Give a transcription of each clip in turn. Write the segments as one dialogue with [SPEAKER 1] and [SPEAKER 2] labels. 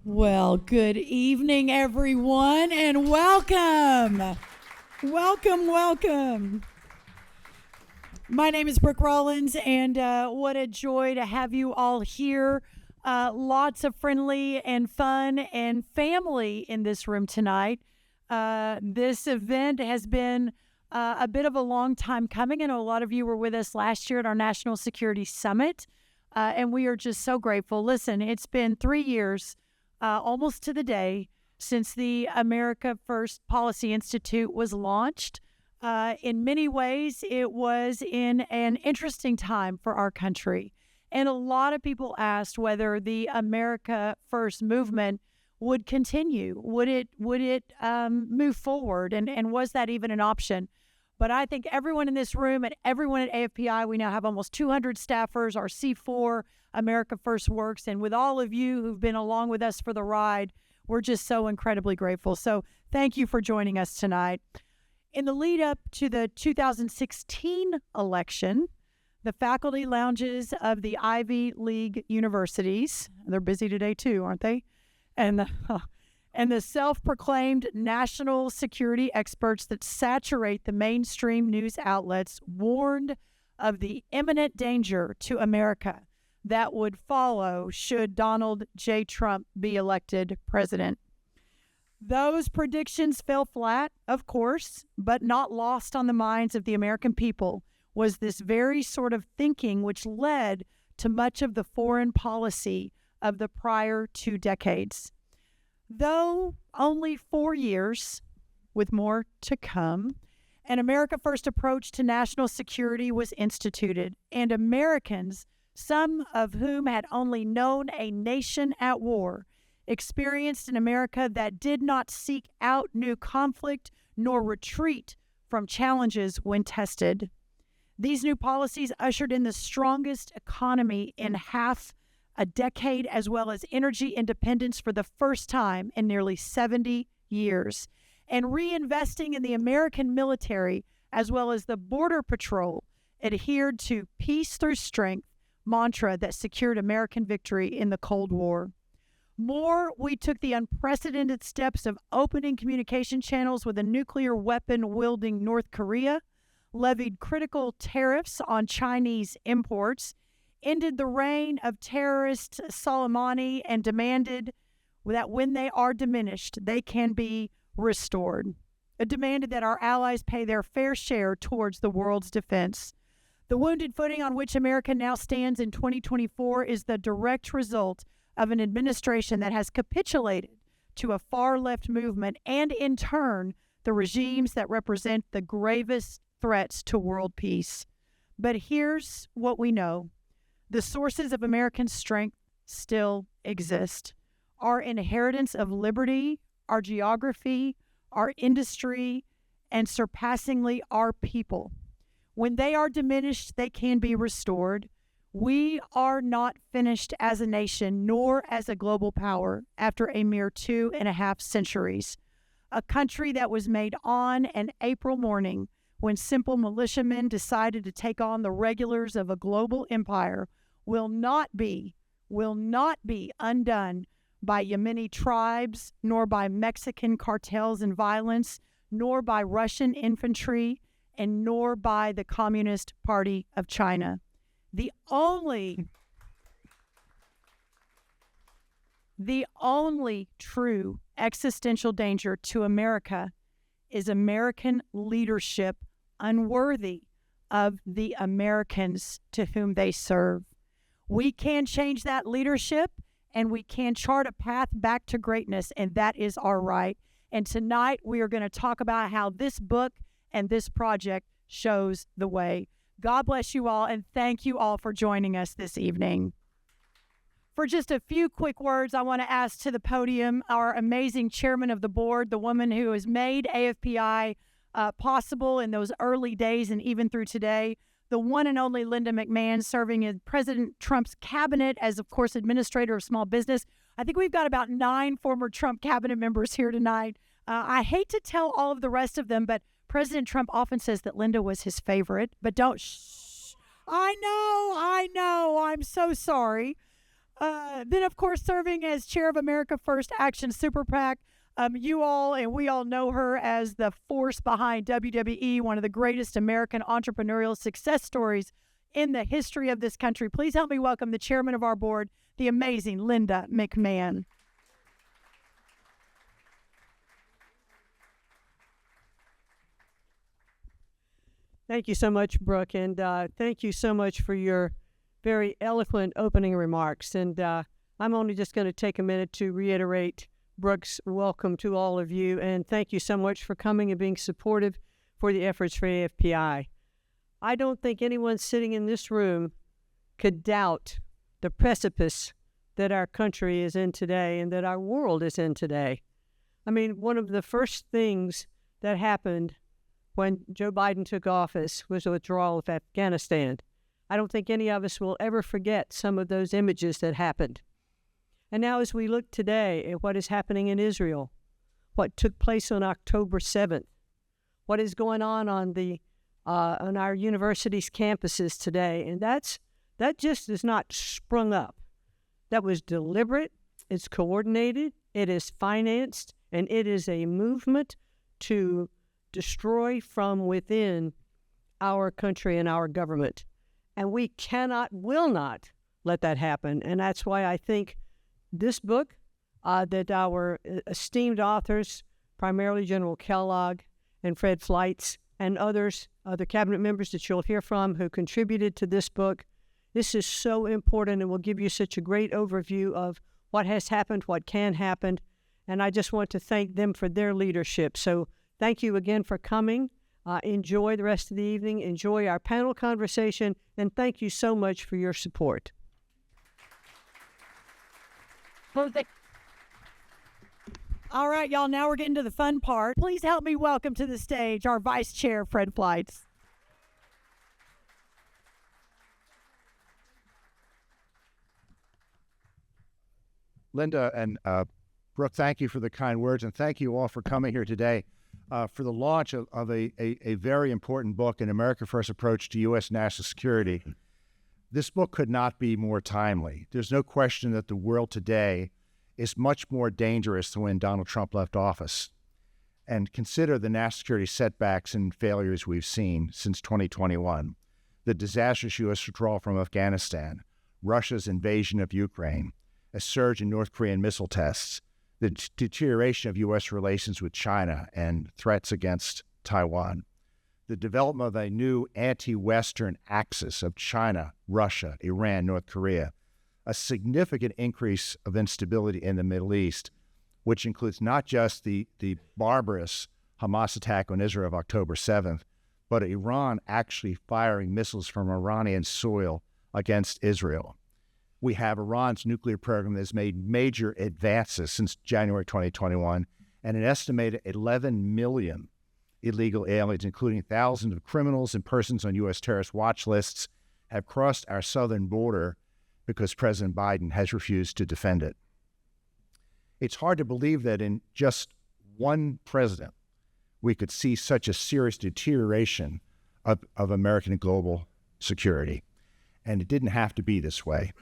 [SPEAKER 1] Well, good evening, everyone, and welcome. Welcome. My name is Brooke Rollins, and what a joy to have you all here. Lots of friendly and fun and family in this room tonight. This event has been a bit of a long time coming. I know a lot of you were with us last year at our National Security Summit, and we are just so grateful. Listen, it's been 3 years almost to the day since the America First Policy Institute was launched. In many ways, it was in an interesting time for our country. And a lot of people asked whether the America First movement would continue. Would it move forward? And was that even an option? But I think everyone in this room and everyone at AFPI, we now have almost 200 staffers. Our C4 America First works. And with all of you who've been along with us for the ride, we're just so incredibly grateful. So thank you for joining us tonight. In the lead up to the 2016 election, the faculty lounges of the Ivy League universities, they're busy today too, aren't they? And the self-proclaimed national security experts that saturate the mainstream news outlets warned of the imminent danger to America that would follow should Donald J. Trump be elected president. Those predictions fell flat, of course, but not lost on the minds of the American people was this very sort of thinking which led to much of the foreign policy of the prior 2 decades. Though only 4 years, with more to come, an America First approach to national security was instituted, and Americans, some of whom had only known a nation at war, experienced an America that did not seek out new conflict nor retreat from challenges when tested. These new policies ushered in the strongest economy in half a decade, as well as energy independence for the first time in nearly 70 years. And reinvesting in the American military, as well as the Border Patrol, adhered to peace through strength mantra that secured American victory in the Cold War. More, we took the unprecedented steps of opening communication channels with a nuclear weapon-wielding North Korea, levied critical tariffs on Chinese imports, ended the reign of terrorist Soleimani, and demanded that when they are diminished, they can be restored. It demanded that our allies pay their fair share towards the world's defense. The wounded footing on which America now stands in 2024 is the direct result of an administration that has capitulated to a far-left movement and, in turn, the regimes that represent the gravest threats to world peace. But here's what we know. The sources of American strength still exist. Our inheritance of liberty, our geography, our industry, and surpassingly our people. When they are diminished, they can be restored. We are not finished as a nation, nor as a global power after a mere 2.5 centuries. A country that was made on an April morning when simple militiamen decided to take on the regulars of a global empire will not be undone by Yemeni tribes, nor by Mexican cartels and violence, nor by Russian infantry, and nor by the Communist Party of China. The only true existential danger to America is American leadership unworthy of the Americans to whom they serve. We can change that leadership, and we can chart a path back to greatness, and that is our right. And tonight we are going to talk about how this book and this project shows the way. God bless you all, and thank you all for joining us this evening. For just a few quick words, I want to ask to the podium our amazing chairman of the board, the woman who has made AFPI possible in those early days and even through today, the one and only Linda McMahon, serving in President Trump's cabinet as, of course, administrator of small business. I think we've got about 9 former Trump cabinet members here tonight. I hate to tell all of the rest of them, but President Trump often says that Linda was his favorite, but don't. Shh. I know. I'm so sorry. Then, of course, serving as chair of America First Action Super PAC. You all and we all know her as the force behind WWE, one of the greatest American entrepreneurial success stories in the history of this country. Please help me welcome the chairman of our board, the amazing Linda McMahon.
[SPEAKER 2] Thank you so much, Brooke, and thank you so much for your very eloquent opening remarks. And I'm only just going to take a minute to reiterate Brooke's welcome to all of you, and thank you so much for coming and being supportive for the efforts for AFPI. I don't think anyone sitting in this room could doubt the precipice that our country is in today and that our world is in today. I mean, one of the first things that happened when Joe Biden took office was the withdrawal of Afghanistan. I don't think any of us will ever forget some of those images that happened. And now as we look today at what is happening in Israel, what took place on October 7th, what is going on our universities' campuses today, and that just is not sprung up. That was deliberate, it's coordinated, it is financed, and it is a movement to destroy from within our country and our government. And we will not let that happen. And that's why I think this book that our esteemed authors, primarily General Kellogg and Fred Fleitz and others, other cabinet members that you'll hear from who contributed to this book, this is so important and will give you such a great overview of what has happened, what can happen. And I just want to thank them for their leadership. So thank you again for coming. Enjoy the rest of the evening. Enjoy our panel conversation. And thank you so much for your support.
[SPEAKER 1] All right, y'all, now we're getting to the fun part. Please help me welcome to the stage our Vice Chair, Fred Fleitz.
[SPEAKER 3] Linda and Brooke, thank you for the kind words, and thank you all for coming here today for the launch of a very important book, An America First Approach to U.S. National Security. This book could not be more timely. There's no question that the world today is much more dangerous than when Donald Trump left office. And consider the national security setbacks and failures we've seen since 2021. The disastrous U.S. withdrawal from Afghanistan, Russia's invasion of Ukraine, a surge in North Korean missile tests, the deterioration of U.S. relations with China and threats against Taiwan, the development of a new anti-Western axis of China, Russia, Iran, North Korea, a significant increase of instability in the Middle East, which includes not just the barbarous Hamas attack on Israel of October 7th, but Iran actually firing missiles from Iranian soil against Israel. We have Iran's nuclear program that has made major advances since January 2021, and an estimated 11 million illegal aliens, including thousands of criminals and persons on U.S. terrorist watch lists, have crossed our southern border because President Biden has refused to defend it. It's hard to believe that in just one president, we could see such a serious deterioration of American and global security. And it didn't have to be this way.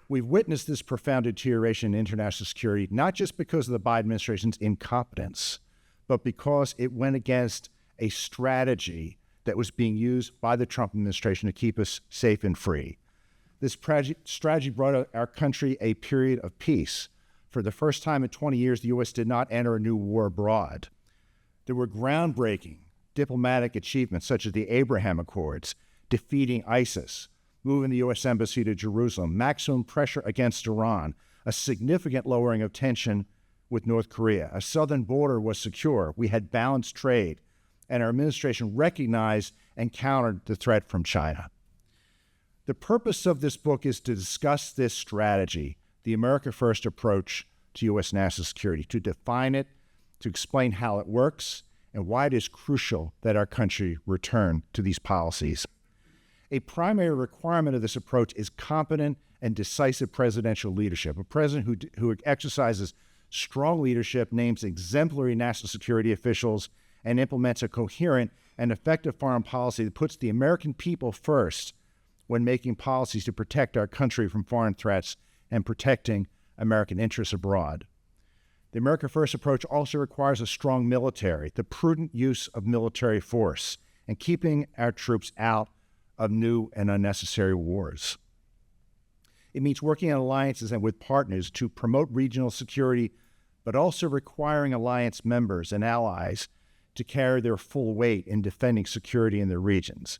[SPEAKER 3] We've witnessed this profound deterioration in international security, not just because of the Biden administration's incompetence, but because it went against a strategy that was being used by the Trump administration to keep us safe and free. This strategy brought our country a period of peace. For the first time in 20 years, the U.S. did not enter a new war abroad. There were groundbreaking diplomatic achievements, such as the Abraham Accords, defeating ISIS, moving the U.S. Embassy to Jerusalem, maximum pressure against Iran, a significant lowering of tension with North Korea. A southern border was secure. We had balanced trade, and our administration recognized and countered the threat from China. The purpose of this book is to discuss this strategy, the America First approach to U.S. national security, to define it, to explain how it works, and why it is crucial that our country return to these policies. A primary requirement of this approach is competent and decisive presidential leadership. A president who exercises strong leadership, names exemplary national security officials, and implements a coherent and effective foreign policy that puts the American people first when making policies to protect our country from foreign threats and protecting American interests abroad. The America First approach also requires a strong military, the prudent use of military force, and keeping our troops out of new and unnecessary wars. It means working in alliances and with partners to promote regional security, but also requiring alliance members and allies to carry their full weight in defending security in their regions.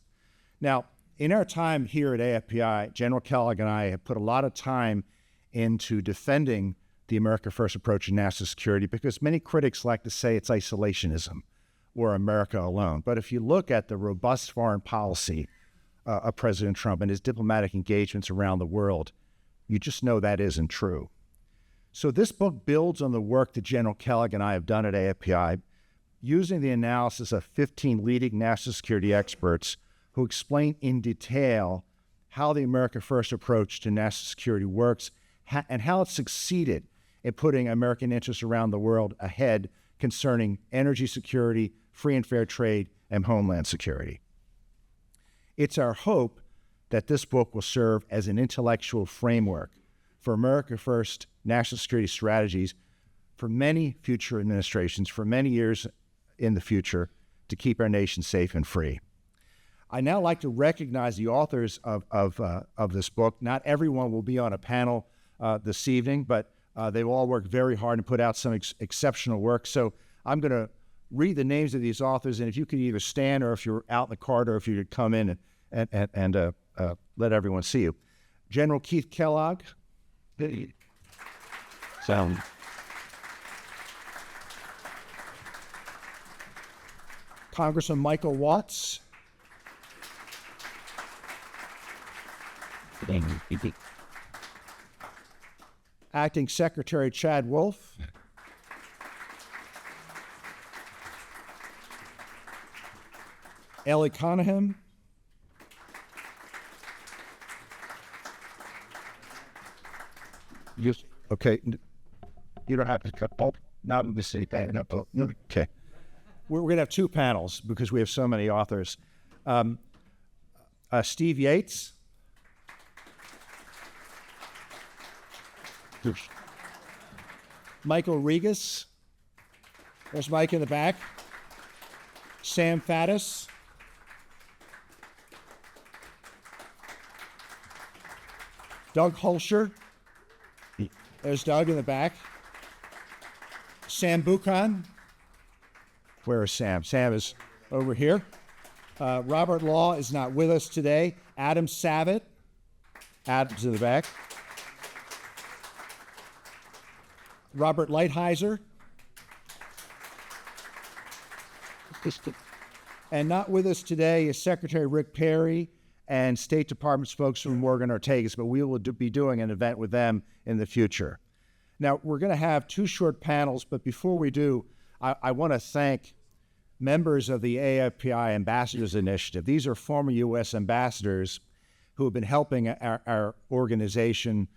[SPEAKER 3] Now, in our time here at AFPI, General Kellogg and I have put a lot of time into defending the America First approach to national security because many critics like to say it's isolationism or America alone. But if you look at the robust foreign policy of President Trump and his diplomatic engagements around the world, you just know that isn't true. So this book builds on the work that General Kellogg and I have done at AFPI, using the analysis of 15 leading national security experts who explain in detail how the America First approach to national security works and how it succeeded in putting American interests around the world ahead concerning energy security, free and fair trade, and homeland security. It's our hope that this book will serve as an intellectual framework for America First national security strategies for many future administrations, for many years in the future, to keep our nation safe and free. I now like to recognize the authors of this book. Not everyone will be on a panel this evening, but they've all worked very hard and put out some exceptional work. So I'm going to read the names of these authors, and if you could either stand or if you're out in the corridor, if you could come in and let everyone see you. General Keith Kellogg. Congressman Michael Waltz. Acting Secretary Chad Wolf. Ellie Conahan. Okay. You don't have to cut off. Not in the city. Okay. We're going to have two panels because we have so many authors. Steve Yates. Michael Regas. There's Mike in the back. Sam Faddis. Doug Hulsher. There's Doug in the back. Sam Buchan. Where is Sam? Sam is over here. Robert Law is not with us today. Adam Savitt. Adam's in the back. Robert Lighthizer. And not with us today is Secretary Rick Perry and State Department spokesman Morgan Ortagus, but we will be doing an event with them in the future. Now, we're going to have two short panels, but before we do, I want to thank members of the AFPI Ambassadors Initiative. These are former U.S. ambassadors who have been helping our organization,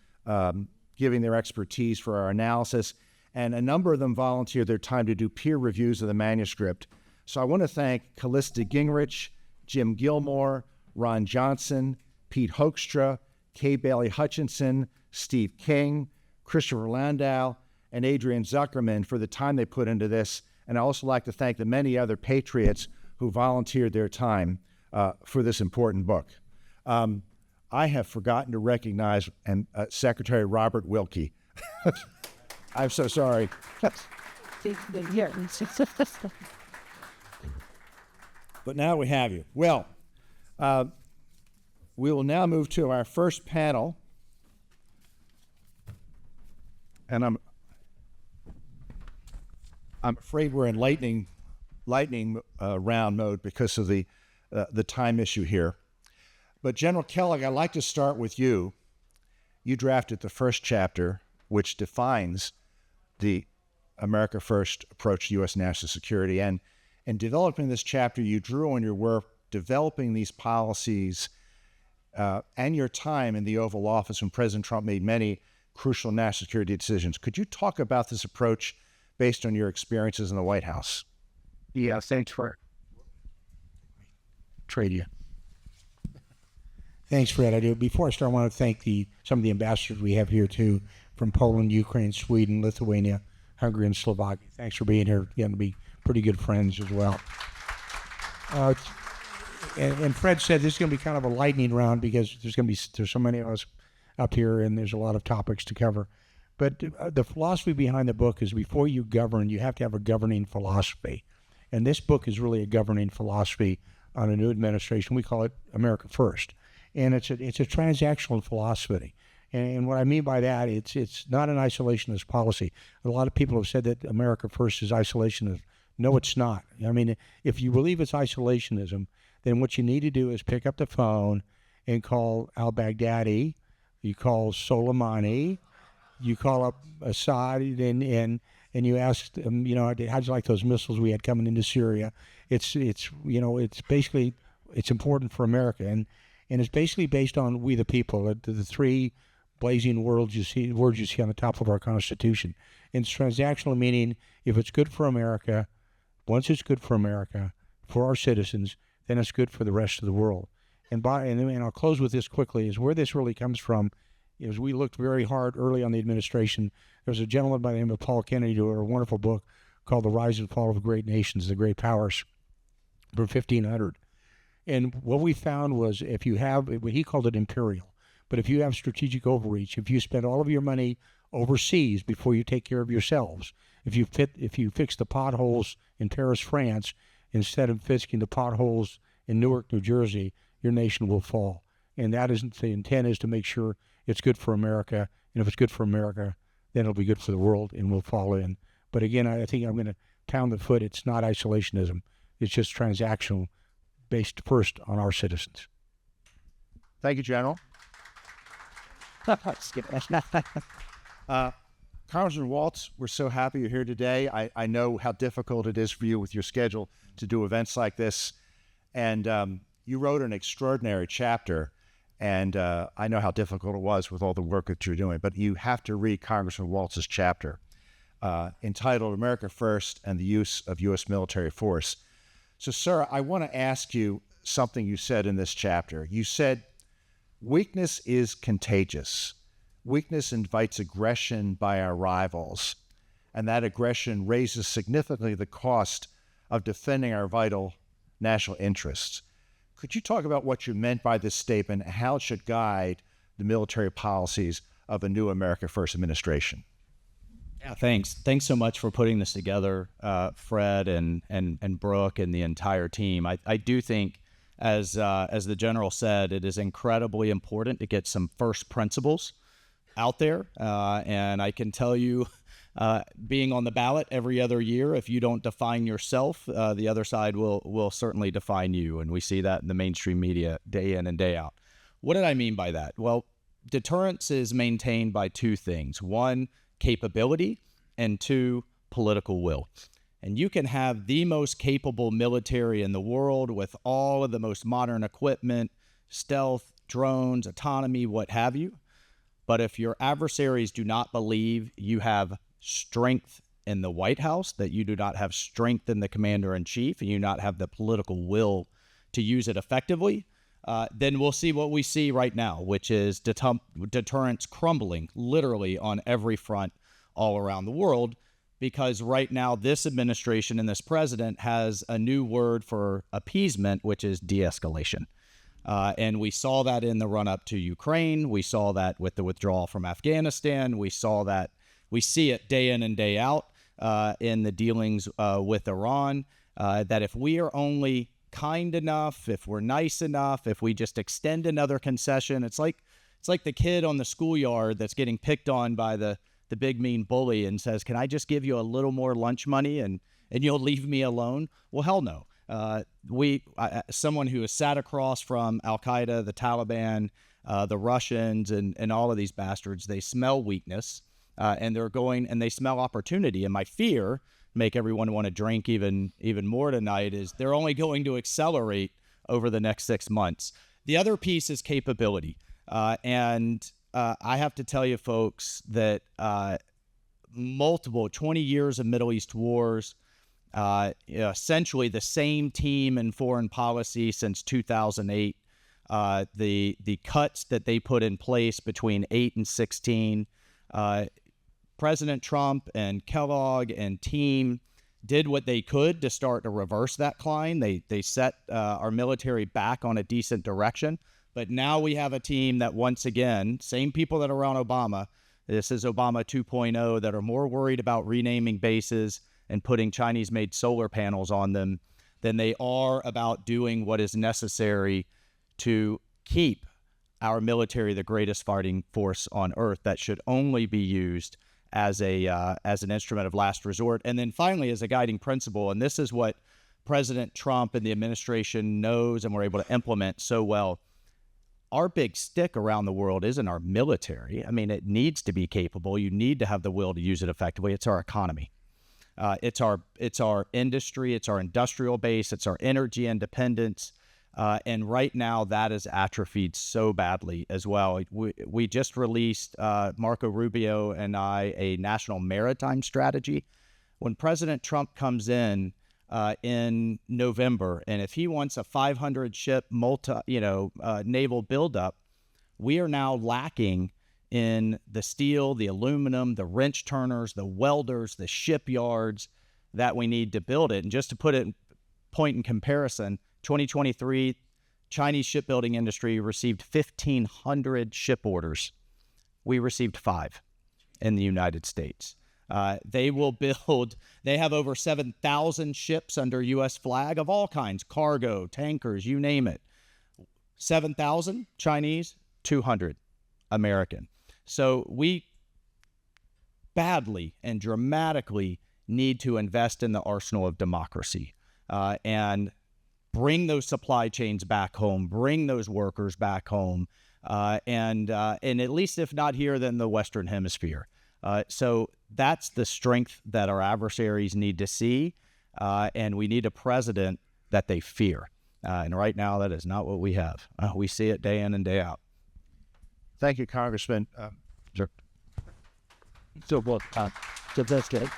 [SPEAKER 3] giving their expertise for our analysis, and a number of them volunteered their time to do peer reviews of the manuscript. So I want to thank Callista Gingrich, Jim Gilmore, Ron Johnson, Pete Hoekstra, Kay Bailey Hutchinson, Steve King, Christopher Landau, and Adrian Zuckerman for the time they put into this. And I also like to thank the many other patriots who volunteered their time for this important book. I have forgotten to recognize Secretary Robert Wilkie. I'm so sorry. But now we have you. Well, we will now move to our first panel. And I'm afraid we're in lightning round mode because of the time issue here. But General Kellogg, I'd like to start with you. You drafted the first chapter, which defines the America First approach to U.S. national security. And in developing this chapter, you drew on your work developing these policies and your time in the Oval Office when President Trump made many crucial national security decisions. Could you talk about this approach based on your experiences in the White House?
[SPEAKER 4] Yeah, thanks for trade you. Thanks, Fred. I do. Before I start, I want to thank some of the ambassadors we have here, too, from Poland, Ukraine, Sweden, Lithuania, Hungary, and Slovakia. Thanks for being here. You're going to be pretty good friends as well. And Fred said this is going to be kind of a lightning round because there's so many of us up here, and there's a lot of topics to cover. But the philosophy behind the book is before you govern, you have to have a governing philosophy. And this book is really a governing philosophy on a new administration. We call it America First. And it's a transactional philosophy. And what I mean by that, it's not an isolationist policy. A lot of people have said that America First is isolationist. No, it's not. I mean, if you believe it's isolationism, then what you need to do is pick up the phone and call al-Baghdadi, you call Soleimani, you call up Assad, and you ask them, how'd you like those missiles we had coming into Syria? It's basically, it's important for America. And it's basically based on we the people, the three blazing words you see on the top of our Constitution. And it's transactional, meaning if it's good for America, once it's good for America, for our citizens, then it's good for the rest of the world. And I'll close with this quickly, is where this really comes from is we looked very hard early on the administration. There was a gentleman by the name of Paul Kennedy who wrote a wonderful book called The Rise and Fall of Great Nations, the Great Powers, from 1500. And what we found was if you have, he called it imperial, but if you have strategic overreach, if you spend all of your money overseas before you take care of yourselves, if you fix the potholes in Paris, France, instead of fixing the potholes in Newark, New Jersey, your nation will fall. And that isn't the intent, is to make sure it's good for America. And if it's good for America, then it'll be good for the world and we'll fall in. But again, I think I'm going to pound the foot. It's not isolationism. It's just transactional, based first on our citizens.
[SPEAKER 3] Thank you, General. Congressman Waltz, we're so happy you're here today. I know how difficult it is for you with your schedule to do events like this. And you wrote an extraordinary chapter, and I know how difficult it was with all the work that you're doing, but you have to read Congressman Waltz's chapter entitled America First and the Use of U.S. Military Force. So, sir, I want to ask you something you said in this chapter. You said, weakness is contagious. Weakness invites aggression by our rivals, and that aggression raises significantly the cost of defending our vital national interests. Could you talk about what you meant by this statement and how it should guide the military policies of a new America First administration?
[SPEAKER 5] Yeah, thanks. Thanks so much for putting this together, Fred and Brooke and the entire team. I do think, as the General said, it is incredibly important to get some first principles out there. And I can tell you, being on the ballot every other year, if you don't define yourself, the other side will certainly define you. And we see that in the mainstream media day in and day out. What did I mean by that? Well, deterrence is maintained by two things. One, capability, and two, political will. And you can have the most capable military in the world with all of the most modern equipment, stealth, drones, autonomy, what have you. But if your adversaries do not believe you have strength in the White House, that you do not have strength in the commander-in-chief, and you not have the political will to use it effectively, then we'll see what we see right now, which is deterrence crumbling literally on every front all around the world, because right now this administration and this president has a new word for appeasement, which is de-escalation. And we saw that in the run-up to Ukraine. We saw that with the withdrawal from Afghanistan. We see it day in and day out in the dealings with Iran, that if we are only kind enough, if we're nice enough, if we just extend another concession, it's like the kid on the schoolyard that's getting picked on by the big mean bully and says, can I just give you a little more lunch money and you'll leave me alone? Well, hell no. Someone who has sat across from Al-Qaeda, the Taliban, the Russians, and all of these bastards, they smell weakness, and they smell opportunity. And my fear, make everyone want to drink even more tonight, is they're only going to accelerate over the next 6 months. The other piece is capability. And I have to tell you, folks, that multiple 20 years of Middle East wars, essentially the same team in foreign policy since 2008, The cuts that they put in place between 8 and 16, President Trump and Kellogg and team did what they could to start to reverse that climb. They set our military back on a decent direction. But now we have a team that, once again, same people that are around Obama, this is Obama 2.0, that are more worried about renaming bases and putting Chinese-made solar panels on them than they are about doing what is necessary to keep our military the greatest fighting force on earth that should only be used as an instrument of last resort. And then finally, as a guiding principle, and this is what President Trump and the administration knows and we're able to implement so well, our big stick around the world isn't our military. I mean, it needs to be capable. You need to have the will to use it effectively. It's our economy. It's our industry. It's our industrial base. It's our energy independence. And right now, that is atrophied so badly as well. We just released, Marco Rubio and I, a national maritime strategy. When President Trump comes in November, and if he wants a 500-ship naval buildup, we are now lacking in the steel, the aluminum, the wrench turners, the welders, the shipyards that we need to build it. And just to put it in point in comparison, 2023, Chinese shipbuilding industry received 1,500 ship orders. We received 5 in the United States. They have over 7,000 ships under U.S. flag of all kinds, cargo, tankers, you name it. 7,000 Chinese, 200 American. So we badly and dramatically need to invest in the arsenal of democracy and bring those supply chains back home, bring those workers back home, and at least if not here, then the Western Hemisphere. So that's the strength that our adversaries need to see, and we need a president that they fear. And right now, that is not what we have. We see it day in and day out.
[SPEAKER 3] Thank you, Congressman. Sure.
[SPEAKER 6] So that's good.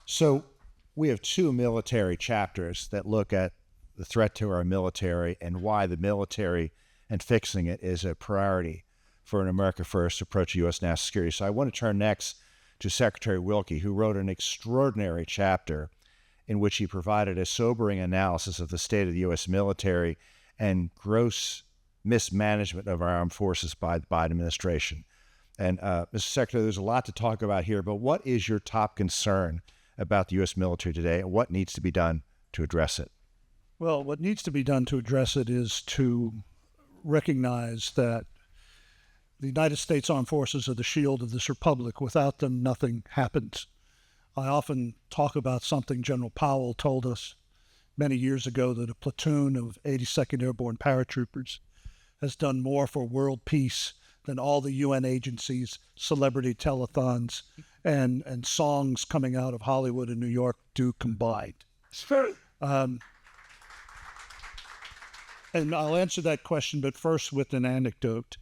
[SPEAKER 3] So we have 2 military chapters that look at the threat to our military and why the military and fixing it is a priority for an America First approach to U.S. national security. So I want to turn next to Secretary Wilkie, who wrote an extraordinary chapter in which he provided a sobering analysis of the state of the U.S. military and gross mismanagement of our armed forces by the Biden administration. And Mr. Secretary, there's a lot to talk about here, but what is your top concern about the U.S. military today, and what needs to be done to address it?
[SPEAKER 6] Well, what needs to be done to address it is to recognize that the United States Armed Forces are the shield of this republic. Without them, nothing happens. I often talk about something General Powell told us many years ago, that a platoon of 82nd Airborne paratroopers has done more for world peace than all the UN agencies, celebrity telethons, and songs coming out of Hollywood and New York do combined. And I'll answer that question, but first with an anecdote.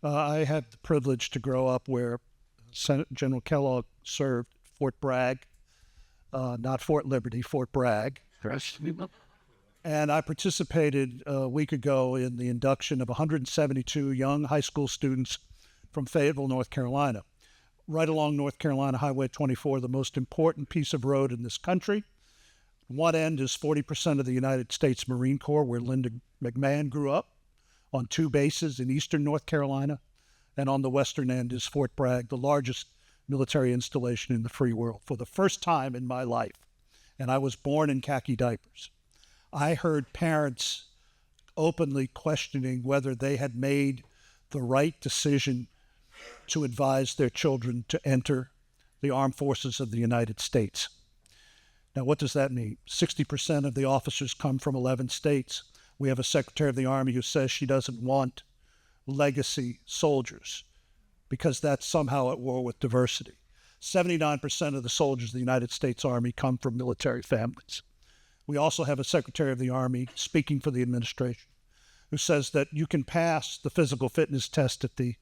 [SPEAKER 6] I had the privilege to grow up where General Kellogg served, Fort Bragg, not Fort Liberty, Fort Bragg. And I participated a week ago in the induction of 172 young high school students from Fayetteville, North Carolina. Right along North Carolina Highway 24, the most important piece of road in this country. One end is 40% of the United States Marine Corps, where Linda McMahon grew up, on 2 bases in eastern North Carolina. And on the western end is Fort Bragg, the largest military installation in the free world. For the first time in my life, and I was born in khaki diapers, I heard parents openly questioning whether they had made the right decision to advise their children to enter the armed forces of the United States. Now, what does that mean? 60% of the officers come from 11 states. We have a Secretary of the Army who says she doesn't want legacy soldiers because that's somehow at war with diversity. 79% of the soldiers of the United States Army come from military families. We also have a Secretary of the Army speaking for the administration who says that you can pass the physical fitness test at the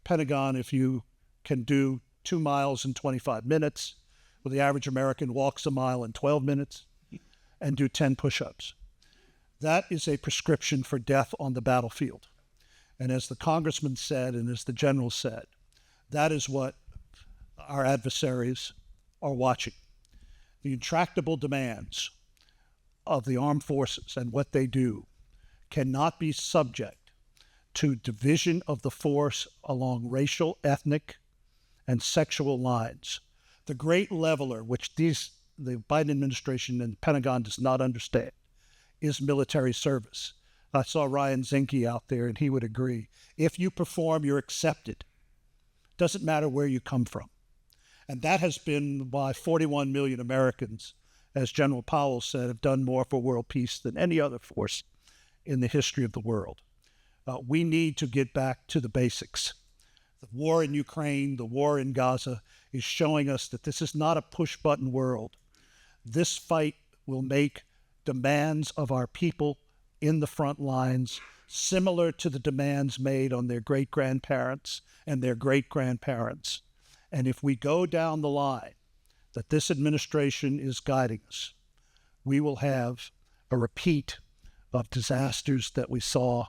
[SPEAKER 6] Pentagon if you can do 2 miles in 25 minutes, where the average American walks a mile in 12 minutes. and do 10 push-ups. That is a prescription for death on the battlefield. And as the congressman said, and as the general said, that is what our adversaries are watching. The intractable demands of the armed forces and what they do cannot be subject to division of the force along racial, ethnic, and sexual lines. The great leveler, which the Biden administration and the Pentagon does not understand, is military service. I saw Ryan Zinke out there, and he would agree. If you perform, you're accepted. Doesn't matter where you come from. And that has been why 41 million Americans, as General Powell said, have done more for world peace than any other force in the history of the world. We need to get back to the basics. The war in Ukraine, the war in Gaza is showing us that this is not a push-button world. This fight will make demands of our people in the front lines similar to the demands made on their great-grandparents and their great-grandparents. And if we go down the line that this administration is guiding us, we will have a repeat of disasters that we saw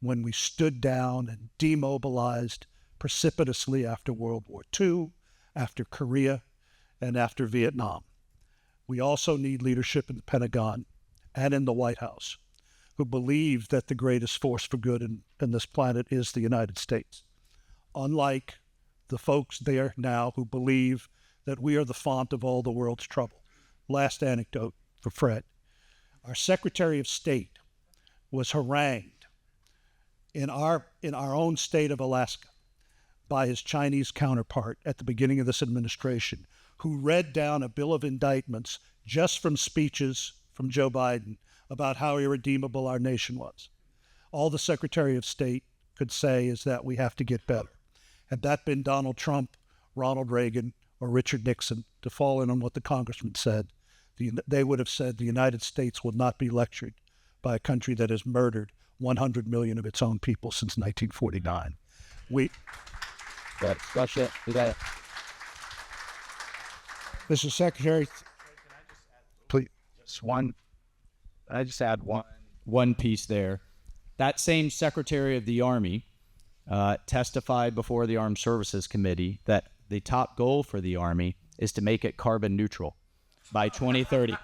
[SPEAKER 6] when we stood down and demobilized precipitously after World War II, after Korea, and after Vietnam. We also need leadership in the Pentagon and in the White House who believe that the greatest force for good in this planet is the United States. Unlike the folks there now who believe that we are the font of all the world's trouble. Last anecdote for Fred. Our Secretary of State was harangued in our own state of Alaska by his Chinese counterpart at the beginning of this administration, who read down a bill of indictments just from speeches from Joe Biden about how irredeemable our nation was. All the Secretary of State could say is that we have to get better. Had that been Donald Trump, Ronald Reagan, or Richard Nixon, to fall in on what the congressman said, they would have said the United States will not be lectured by a country that has murdered 100 million of its own people since 1949.
[SPEAKER 7] That's it. We got it.
[SPEAKER 4] Mr. Secretary,
[SPEAKER 3] Please.
[SPEAKER 5] I just add one piece there. That same Secretary of the Army testified before the Armed Services Committee that the top goal for the Army is to make it carbon neutral by 2030.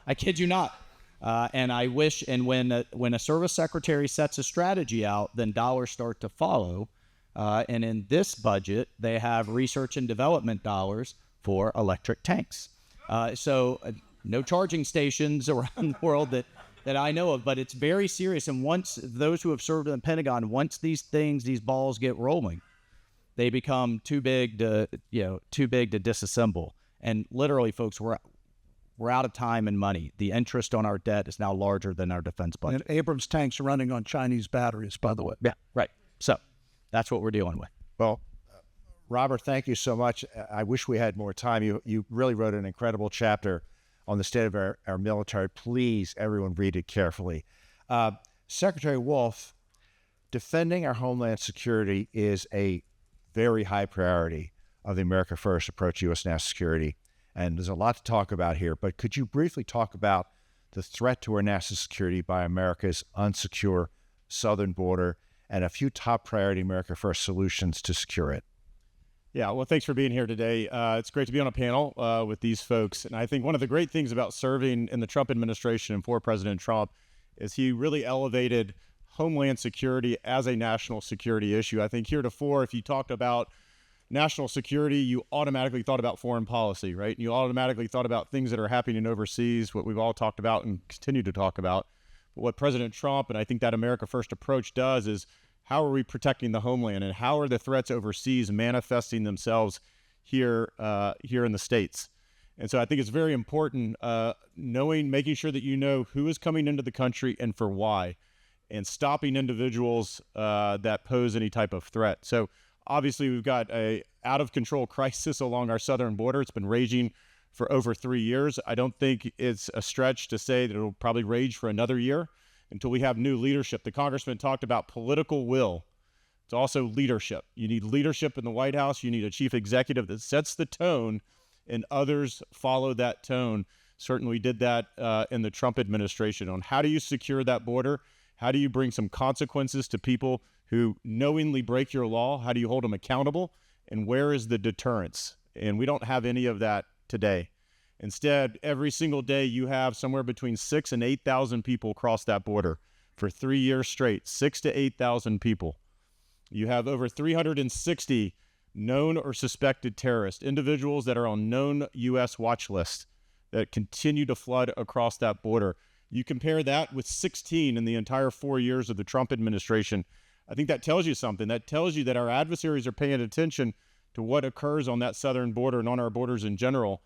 [SPEAKER 5] I kid you not. And I wish, and when a service secretary sets a strategy out, then dollars start to follow. And in this budget, they have research and development dollars for electric tanks. So no charging stations around the world that I know of, but it's very serious. And once those who have served in the Pentagon, once these balls get rolling, they become too big to disassemble. And literally, folks, we're out of time and money. The interest on our debt is now larger than our defense budget.
[SPEAKER 6] And Abrams tanks are running on Chinese batteries, by the way.
[SPEAKER 5] Yeah, right. So that's what we're dealing with.
[SPEAKER 3] Well, Robert, thank you so much. I wish we had more time. You really wrote an incredible chapter on the state of our military. Please, everyone, read it carefully. Secretary Wolf, defending our homeland security is a very high priority of the America First approach to U.S. national security. And there's a lot to talk about here, but could you briefly talk about the threat to our national security by America's unsecure southern border and a few top priority America First solutions to secure it?
[SPEAKER 8] Yeah, well, thanks for being here today. It's great to be on a panel with these folks. And I think one of the great things about serving in the Trump administration and for President Trump is he really elevated homeland security as a national security issue. I think heretofore, if you talked about national security, you automatically thought about foreign policy, right? And you automatically thought about things that are happening overseas, what we've all talked about and continue to talk about. But what President Trump, and I think that America First approach does, is how are we protecting the homeland and how are the threats overseas manifesting themselves here in the States? And so I think it's very important making sure that you know who is coming into the country and for why, and stopping individuals that pose any type of threat. So obviously, we've got a out-of-control crisis along our southern border. It's been raging for over 3 years. I don't think it's a stretch to say that it'll probably rage for another year until we have new leadership. The congressman talked about political will. It's also leadership. You need leadership in the White House. You need a chief executive that sets the tone, and others follow that tone Certainly we did that in the Trump administration on how do you secure that border? How do you bring some consequences to people who knowingly break your law? How do you hold them accountable? And where is the deterrence? And we don't have any of that today. Instead, every single day you have somewhere between 6,000 and 8,000 people cross that border for 3 years straight, 6,000 to 8,000 people. You have over 360 known or suspected terrorists, individuals that are on known U.S. watch lists that continue to flood across that border. You compare that with 16 in the entire 4 years of the Trump administration. I think that tells you something. That tells you that our adversaries are paying attention to what occurs on that southern border and on our borders in general,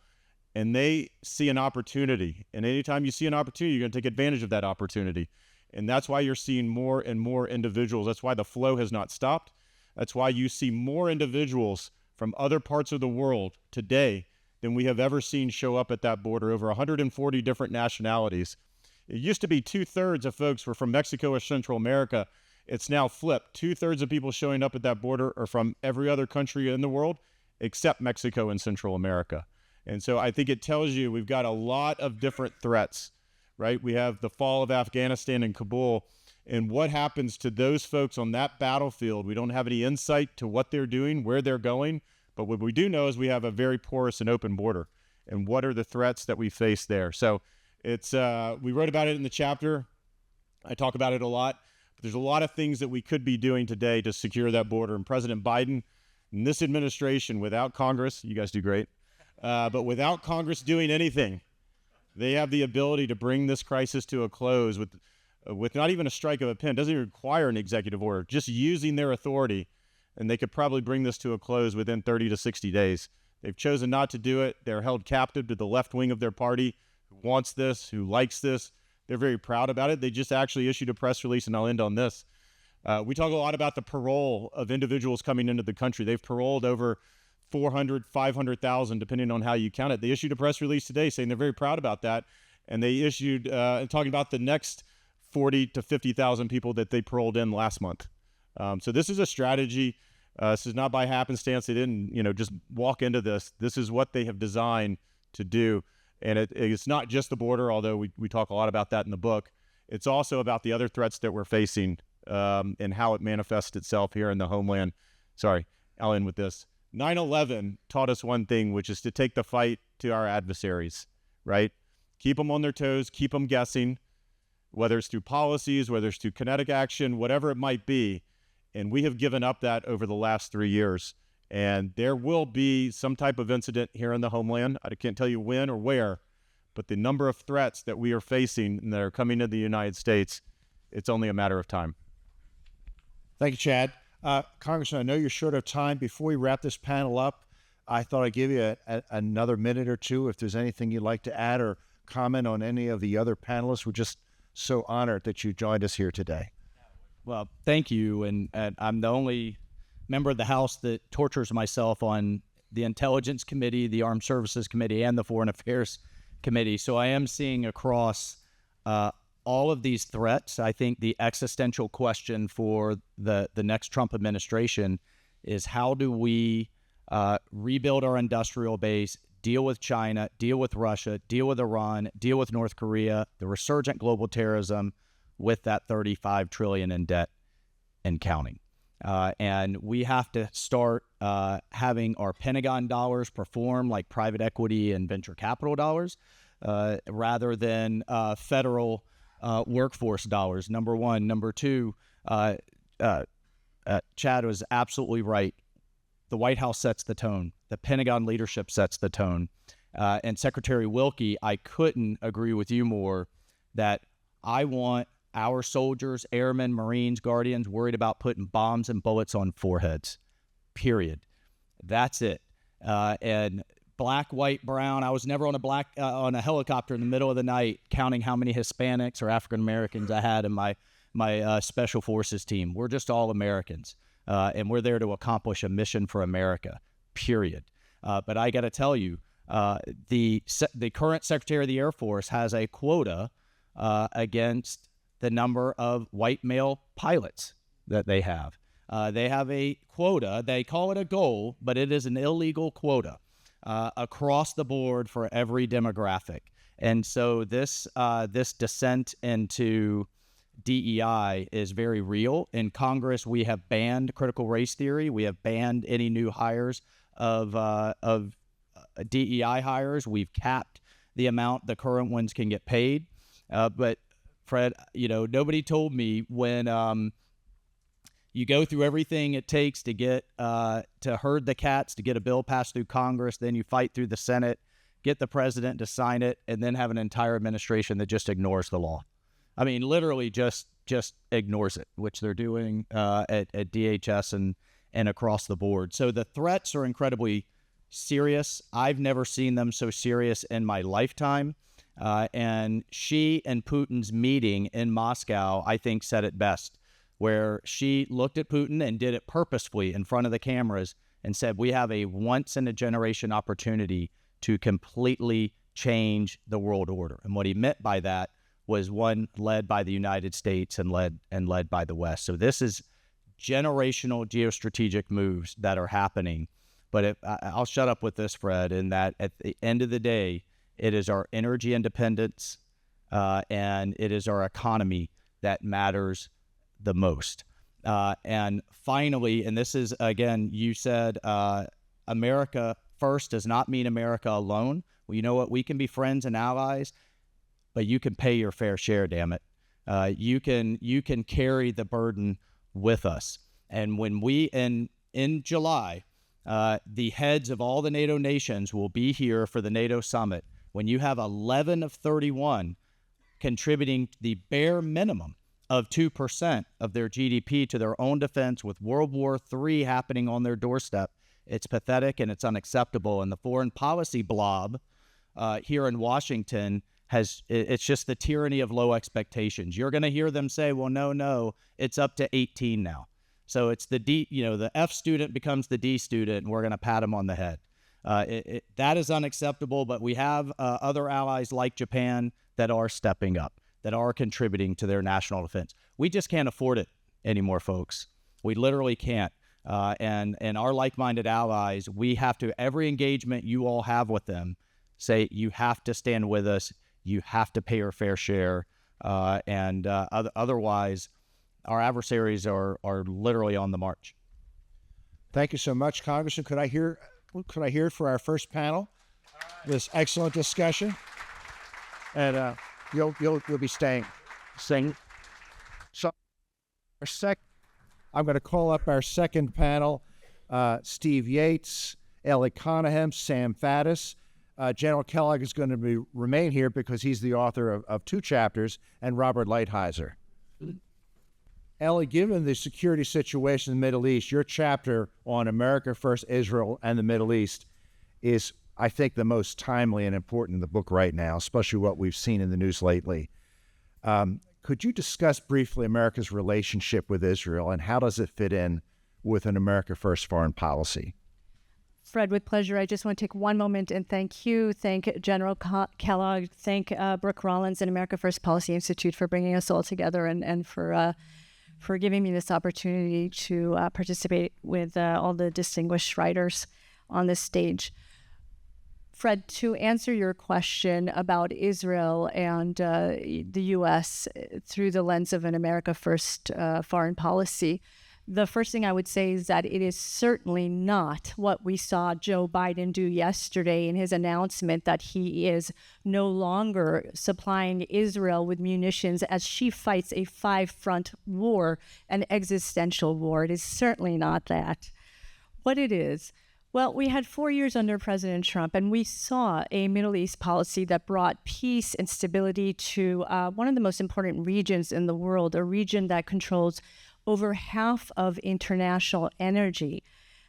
[SPEAKER 8] and they see an opportunity. And anytime you see an opportunity, you're going to take advantage of that opportunity. And that's why you're seeing more and more individuals. That's why the flow has not stopped. That's why you see more individuals from other parts of the world today than we have ever seen show up at that border, over 140 different nationalities. It used to be 2/3 of folks were from Mexico or Central America. It's now flipped. 2/3 of people showing up at that border are from every other country in the world except Mexico and Central America. And so I think it tells you we've got a lot of different threats, right? We have the fall of Afghanistan and Kabul. And what happens to those folks on that battlefield? We don't have any insight to what they're doing, where they're going. But what we do know is we have a very porous and open border. And what are the threats that we face there? So it's we wrote about it in the chapter. I talk about it a lot. But there's a lot of things that we could be doing today to secure that border. And President Biden and this administration, without Congress, you guys do great, but without Congress doing anything, they have the ability to bring this crisis to a close with not even a strike of a pen. It doesn't even require an executive order, just using their authority, and they could probably bring this to a close within 30 to 60 days. They've chosen not to do it. They're held captive to the left wing of their party, who wants this, who likes this. They're very proud about it. They just actually issued a press release, and I'll end on this. We talk a lot about the parole of individuals coming into the country. They've paroled over 400, 500,000, depending on how you count it. They issued a press release today saying they're very proud about that. And they issued, talking about the next 40 to 50,000 people that they paroled in last month. So this is a strategy. This is not by happenstance. They didn't, just walk into this. This is what they have designed to do. And it's not just the border, although we talk a lot about that in the book. It's also about the other threats that we're facing and how it manifests itself here in the homeland. Sorry, I'll end with this. 9/11 taught us one thing, which is to take the fight to our adversaries, right? Keep them on their toes, keep them guessing, whether it's through policies, whether it's through kinetic action, whatever it might be. And we have given up that over the last 3 years. And there will be some type of incident here in the homeland. I can't tell you when or where, but the number of threats that we are facing and that are coming to the United States, it's only a matter of time.
[SPEAKER 4] Thank you, Chad. Congressman, I know you're short of time. Before we wrap this panel up, I thought I'd give you another minute or two if there's anything you'd like to add or comment on any of the other panelists. We're just so honored that you joined us here today.
[SPEAKER 5] Well, thank you. And I'm the only member of the House that tortures myself on the Intelligence Committee, the Armed Services Committee, and the Foreign Affairs Committee. So I am seeing across all of these threats. I think the existential question for the next Trump administration is how do we rebuild our industrial base, deal with China, deal with Russia, deal with Iran, deal with North Korea, the resurgent global terrorism with that $35 trillion in debt and counting. And we have to start having our Pentagon dollars perform like private equity and venture capital dollars rather than federal workforce dollars, number one. Number two, Chad was absolutely right. The White House sets the tone. The Pentagon leadership sets the tone. And Secretary Wilkie, I couldn't agree with you more that I want our soldiers, airmen, Marines, Guardians worried about putting bombs and bullets on foreheads, period. That's it. And black, white, brown. I was never on a helicopter in the middle of the night counting how many Hispanics or African Americans I had in my special forces team. We're just all Americans, and we're there to accomplish a mission for America. Period. But I got to tell you, the current Secretary of the Air Force has a quota against the number of white male pilots that they have. They have a quota. They call it a goal, but it is an illegal quota across the board for every demographic. And so this descent into DEI is very real. In Congress, we have banned critical race theory. We have banned any new hires of DEI hires. We've capped the amount the current ones can get paid. But Fred, nobody told me when you go through everything it takes to get to herd the cats, to get a bill passed through Congress, then you fight through the Senate, get the president to sign it, and then have an entire administration that just ignores the law. I mean, literally just ignores it, which they're doing at DHS and across the board. So the threats are incredibly serious. I've never seen them so serious in my lifetime. And Xi and Putin's meeting in Moscow, I think, said it best, where she looked at Putin and did it purposefully in front of the cameras and said, we have a once-in-a-generation opportunity to completely change the world order. And what he meant by that was one led by the United States and led by the West. So this is generational geostrategic moves that are happening. But I'll shut up with this, Fred, in that at the end of the day, it is our energy independence and it is our economy that matters the most. And finally, and this is, again, you said America first does not mean America alone. Well, you know what? We can be friends and allies, but you can pay your fair share, damn it. You can carry the burden with us. And when we, in July, the heads of all the NATO nations will be here for the NATO summit. When you have 11 of 31 contributing the bare minimum of 2% of their GDP to their own defense, with World War III happening on their doorstep, it's pathetic and it's unacceptable. And the foreign policy blob here in Washington it's just the tyranny of low expectations. You're going to hear them say, well, no, it's up to 18 now. So it's the F student becomes the D student, and we're going to pat him on the head. That is unacceptable, but we have other allies like Japan that are stepping up, that are contributing to their national defense. We just can't afford it anymore, folks. We literally can't. And our like-minded allies, we have to, every engagement you all have with them, say you have to stand with us, you have to pay your fair share, and otherwise our adversaries are literally on the march.
[SPEAKER 3] Thank you so much, Congressman. Could I hear it for our first panel? This excellent discussion, and you'll be staying. So, I'm going to call up our second panel: Steve Yates, Ellie Conahan, Sam Faddis. General Kellogg is going to remain here because he's the author of 2 chapters, and Robert Lighthizer. Ellie, given the security situation in the Middle East, your chapter on America First, Israel, and the Middle East is, I think, the most timely and important in the book right now, especially what we've seen in the news lately. Could you discuss briefly America's relationship with Israel, and how does it fit in with an America First foreign policy?
[SPEAKER 7] Fred, with pleasure. I just want to take one moment and thank General Kellogg, thank Brooke Rollins and America First Policy Institute for bringing us all together and for giving me this opportunity to participate with all the distinguished writers on this stage. Fred, to answer your question about Israel and the U.S. through the lens of an America First foreign policy, the first thing I would say is that it is certainly not what we saw Joe Biden do yesterday in his announcement that he is no longer supplying Israel with munitions as she fights a 5-front war, an existential war. It is certainly not that. What it is, well, we had 4 years under President Trump, and we saw a Middle East policy that brought peace and stability to one of the most important regions in the world, a region that controls over half of international energy.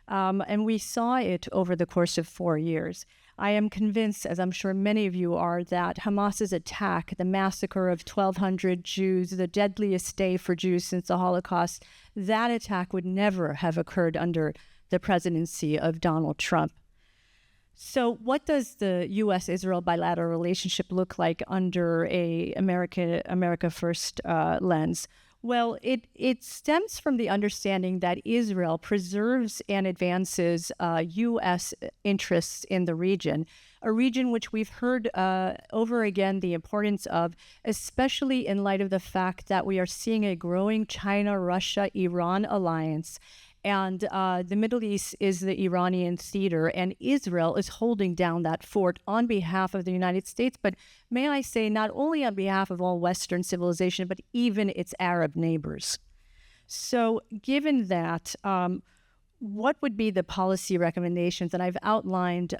[SPEAKER 7] And we saw it over the course of 4 years. I am convinced, as I'm sure many of you are, that Hamas's attack, the massacre of 1,200 Jews, the deadliest day for Jews since the Holocaust, that attack would never have occurred under the presidency of Donald Trump. So what does the U.S.-Israel bilateral relationship look like under a America First lens? Well, it stems from the understanding that Israel preserves and advances U.S. interests in the region, a region which we've heard over again the importance of, especially in light of the fact that we are seeing a growing China, Russia, Iran alliance. And the Middle East is the Iranian theater, and Israel is holding down that fort on behalf of the United States, but may I say, not only on behalf of all Western civilization, but even its Arab neighbors. So given that, what would be the policy recommendations? And I've outlined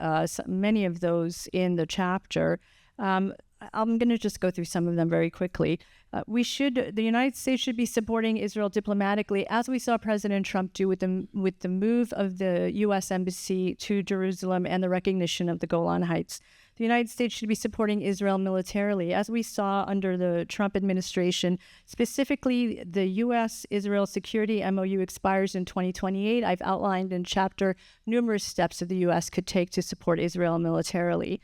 [SPEAKER 7] many of those in the chapter. I'm going to just go through some of them very quickly. The United States should be supporting Israel diplomatically, as we saw President Trump do with the move of the U.S. Embassy to Jerusalem and the recognition of the Golan Heights. The United States should be supporting Israel militarily, as we saw under the Trump administration. Specifically, the U.S.-Israel Security MOU expires in 2028. I've outlined in chapter numerous steps that the U.S. could take to support Israel militarily.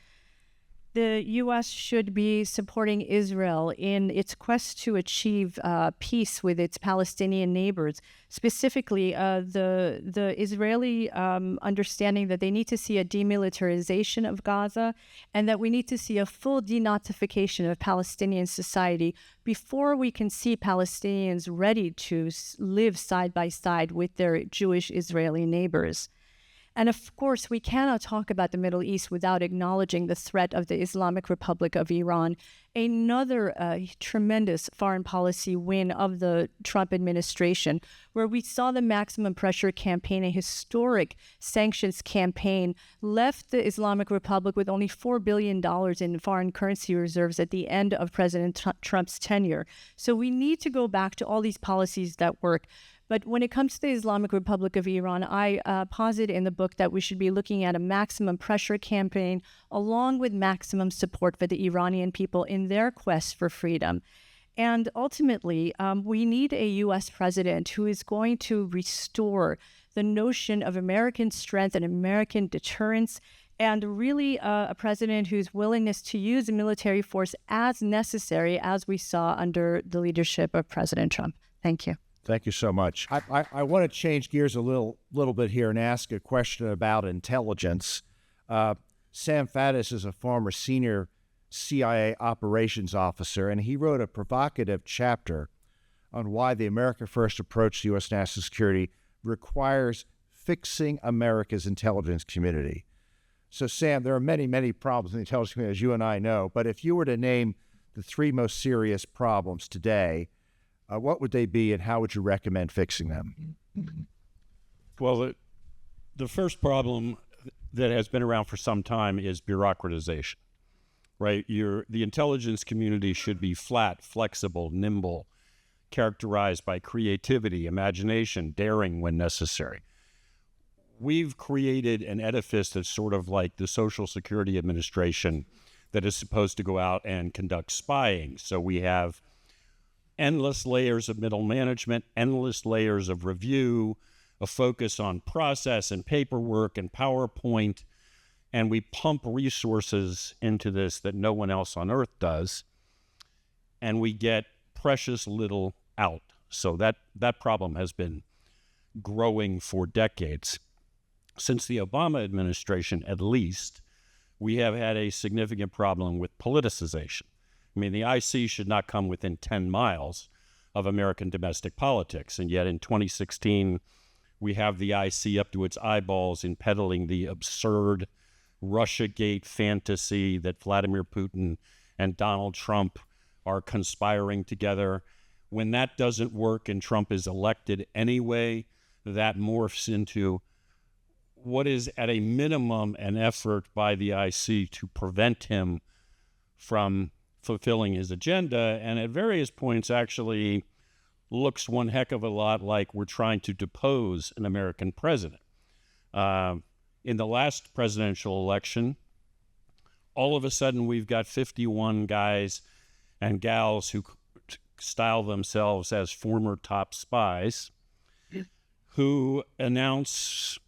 [SPEAKER 7] The U.S. should be supporting Israel in its quest to achieve peace with its Palestinian neighbors, specifically the Israeli understanding that they need to see a demilitarization of Gaza and that we need to see a full denazification of Palestinian society before we can see Palestinians ready to live side by side with their Jewish Israeli neighbors. And of course, we cannot talk about the Middle East without acknowledging the threat of the Islamic Republic of Iran, another tremendous foreign policy win of the Trump administration, where we saw the maximum pressure campaign, a historic sanctions campaign, left the Islamic Republic with only $4 billion in foreign currency reserves at the end of President Trump's tenure. So we need to go back to all these policies that work. But when it comes to the Islamic Republic of Iran, I posit in the book that we should be looking at a maximum pressure campaign along with maximum support for the Iranian people in their quest for freedom. And ultimately, we need a U.S. president who is going to restore the notion of American strength and American deterrence, and really a president whose willingness to use the military force as necessary, as we saw under the leadership of President Trump. Thank you.
[SPEAKER 3] Thank you so much. I want to change gears a little bit here and ask a question about intelligence. Sam Faddis is a former senior CIA operations officer, and he wrote a provocative chapter on why the America First approach to U.S. national security requires fixing America's intelligence community. So, Sam, there are many, many problems in the intelligence community, as you and I know, but if you were to name the three most serious problems today, what would they be, and how would you recommend fixing them?
[SPEAKER 9] Well, the first problem that has been around for some time is bureaucratization, right? The intelligence community should be flat, flexible, nimble, characterized by creativity, imagination, daring when necessary. We've created an edifice that's sort of like the Social Security Administration that is supposed to go out and conduct spying. So we have endless layers of middle management, endless layers of review, a focus on process and paperwork and PowerPoint, and we pump resources into this that no one else on earth does, and we get precious little out. So that problem has been growing for decades. Since the Obama administration, at least, we have had a significant problem with politicization. I mean, the IC should not come within 10 miles of American domestic politics. And yet in 2016, we have the IC up to its eyeballs in peddling the absurd Russiagate fantasy that Vladimir Putin and Donald Trump are conspiring together. When that doesn't work and Trump is elected anyway, that morphs into what is at a minimum an effort by the IC to prevent him from fulfilling his agenda, and at various points actually looks one heck of a lot like we're trying to depose an American president. In the last presidential election, all of a sudden we've got 51 guys and gals who style themselves as former top spies who announce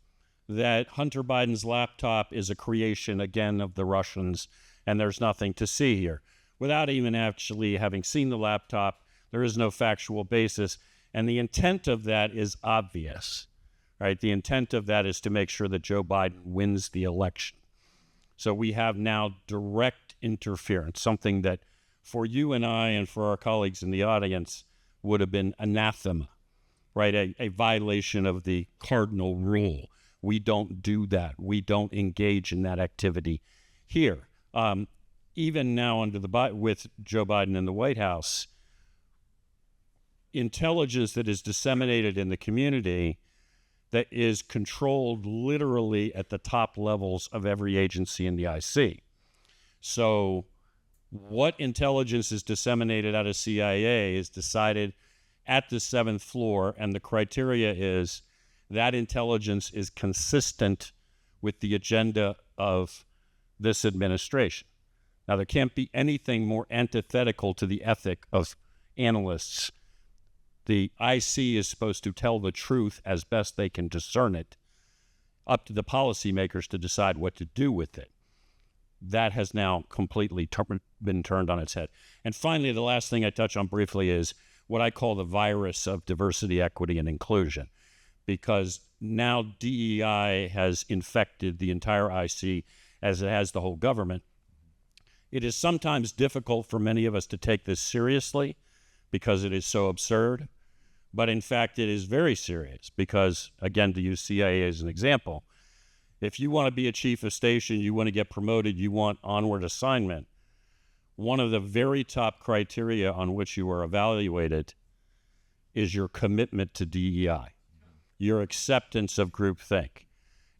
[SPEAKER 9] that Hunter Biden's laptop is a creation, again, of the Russians, and there's nothing to see here, without even actually having seen the laptop, There is no factual basis. And the intent of that is obvious, right? The intent of that is to make sure that Joe Biden wins the election. So we have now direct interference, something that for you and I and for our colleagues in the audience would have been anathema, right? A violation of the cardinal rule. We don't do that. We don't engage in that activity here. Even now with Joe Biden in the White House, intelligence that is disseminated in the community that is controlled literally at the top levels of every agency in the IC. So what intelligence is disseminated out of CIA is decided at the 7th floor, and the criteria is that intelligence is consistent with the agenda of this administration. Now, there can't be anything more antithetical to the ethic of analysts. The IC is supposed to tell the truth as best they can discern it, up to the policymakers to decide what to do with it. That has now completely been turned on its head. And finally, the last thing I touch on briefly is what I call the virus of diversity, equity, and inclusion, because now DEI has infected the entire IC as it has the whole government. It is sometimes difficult for many of us to take this seriously because it is so absurd, but in fact it is very serious because, again, to use CIA as an example, if you want to be a chief of station, you want to get promoted, you want onward assignment, one of the very top criteria on which you are evaluated is your commitment to DEI, your acceptance of groupthink.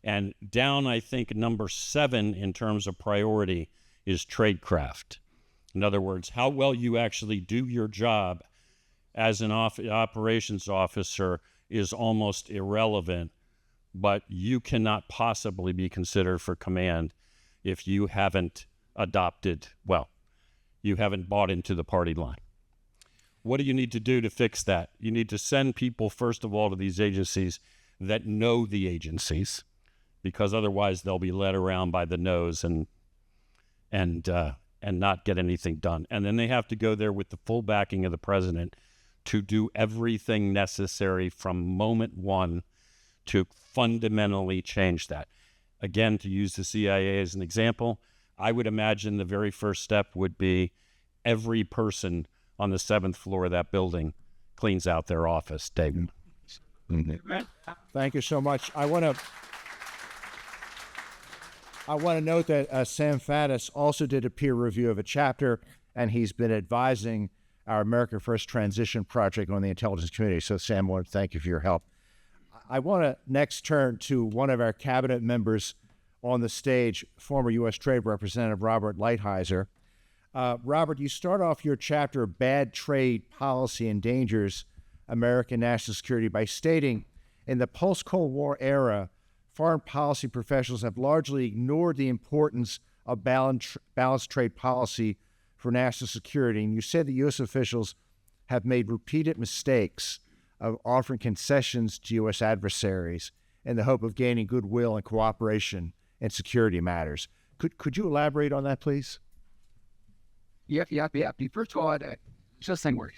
[SPEAKER 9] And down, I think, number 7 in terms of priority is tradecraft. In other words, how well you actually do your job as an operations officer is almost irrelevant, but you cannot possibly be considered for command if you haven't you haven't bought into the party line. What do you need to do to fix that? You need to send people, first of all, to these agencies that know the agencies, because otherwise they'll be led around by the nose and not get anything done. And then they have to go there with the full backing of the president to do everything necessary from moment one to fundamentally change that. Again, to use the CIA as an example, I would imagine the very first step would be every person on the 7th floor of that building cleans out their office daily.
[SPEAKER 3] Thank you so much. I want to note that Sam Faddis also did a peer review of a chapter, and he's been advising our America First Transition Project on the intelligence community. So, Sam, I want to thank you for your help. I want to next turn to one of our cabinet members on the stage, former U.S. Trade Representative Robert Lighthizer. Robert, you start off your chapter, Bad Trade Policy Endangers American National Security, by stating, in the post-Cold War era, foreign policy professionals have largely ignored the importance of balanced trade policy for national security. And you said that U.S. officials have made repeated mistakes of offering concessions to U.S. adversaries in the hope of gaining goodwill and cooperation in security matters. Could you elaborate on that, please?
[SPEAKER 10] Yeah. First of all, just thing works.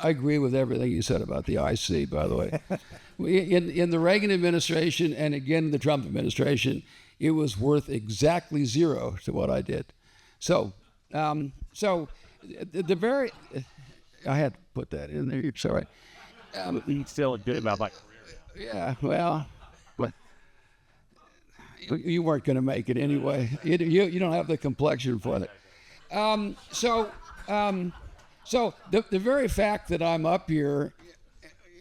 [SPEAKER 10] I agree with everything you said about the IC, by the way. In the Reagan administration and again in the Trump administration, it was worth exactly 0 to what I did. So the very, I had to put that in there. Sorry.
[SPEAKER 9] You feel good about my career.
[SPEAKER 10] Yeah, well, you weren't going to make it anyway. You don't have the complexion for it. So the very fact that I'm up here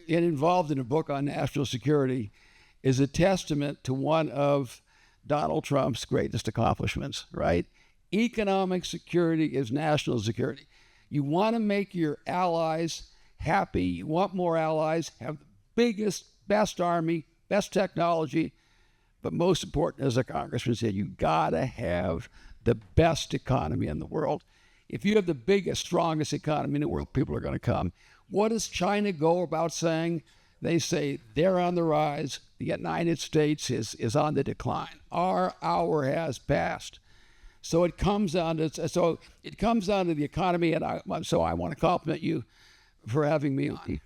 [SPEAKER 10] and involved in a book on national security is a testament to one of Donald Trump's greatest accomplishments, right? Economic security is national security. You want to make your allies happy. You want more allies, have the biggest, best army, best technology, but most important, as the congressman said, you gotta have the best economy in the world. If you have the biggest, strongest economy in the world, people are going to come. What does China go about saying? They say they're on the rise. The United States is on the decline. Our hour has passed. So it comes down to the economy, and I want to compliment you for having me on.